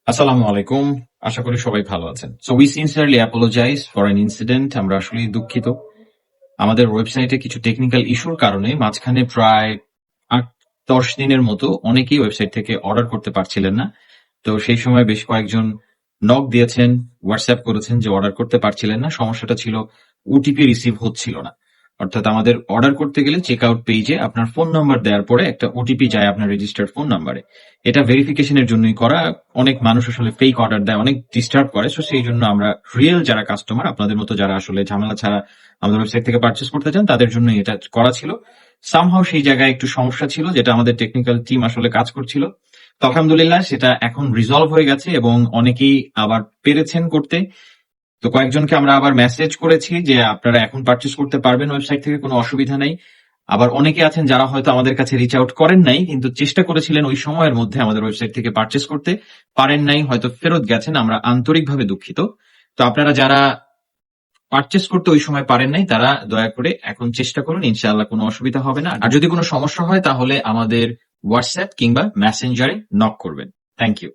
আসসালামু আলাইকুম। আশা করি সবাই ভালো আছেন। So we sincerely apologize for an incident. আমরা আসলেই দুঃখিত। আমাদের ওয়েবসাইটে কিছু টেকনিক্যাল ইস্যুর কারণে মাঝখানে প্রায় ৮-১০ দিনের মতো অনেকেই ওয়েবসাইট থেকে অর্ডার করতে পারছিলেন না। তো সেই সময় বেশ কয়েকজন নক দিয়েছেন, হোয়াটসঅ্যাপ করেছেন যে অর্ডার করতে পারছিলেন না। সমস্যাটা ছিল ওটিপি রিসিভ হচ্ছিল না। অর্থাৎ আমাদের অর্ডার করতে গেলে চেক আউট পেজে আপনার ফোন নাম্বার দেওয়ার পরে একটা ওটিপি যায় আপনার রেজিস্টার্ড ফোন নাম্বারে। এটা ভেরিফিকেশনের জন্যই করা। অনেক মানুষ আসলে ফেক অর্ডার দেয়, অনেক ডিস্টার্ব করে। সো সেই জন্য আমরা রিয়েল যারা কাস্টমার, আপনাদের মতো যারা আসলে ঝামেলা ছাড়া আমাদের ওয়েবসাইট থেকে পারচেস করতে চান, তাদের জন্য এটা করা ছিল। সামহাও সেই জায়গায় একটু সমস্যা ছিল, যেটা আমাদের টেকনিক্যাল টিম আসলে কাজ করছিল। তো আলহামদুলিল্লাহ সেটা এখন রিজলভ হয়ে গেছে এবং অনেকেই আবার পেরেছেন করতে। তো কয়েকজনকে আমরা আবার মেসেজ করেছি যে আপনারা এখন পারচেস করতে পারবেন ওয়েবসাইট থেকে, কোনো অসুবিধা নেই। আবার অনেকে আছেন যারা হয়তো আমাদের কাছে রিচ আউট করেন নাই, কিন্তু চেষ্টা করেছিলেন ওই সময়ের মধ্যে আমাদের ওয়েবসাইট থেকে পারচেস করতে, পারেন নাই, হয়তো ফেরত গেছেন। আমরা আন্তরিকভাবে দুঃখিত। তো আপনারা যারা পারচেস করতে ওই সময় পারেন নাই, তারা দয়া করে এখন চেষ্টা করুন, ইনশাআল্লাহ কোনো অসুবিধা হবে না। আর যদি কোনো সমস্যা হয় তাহলে আমাদের হোয়াটসঅ্যাপ কিংবা মেসেঞ্জারে নক করবেন। Thank you.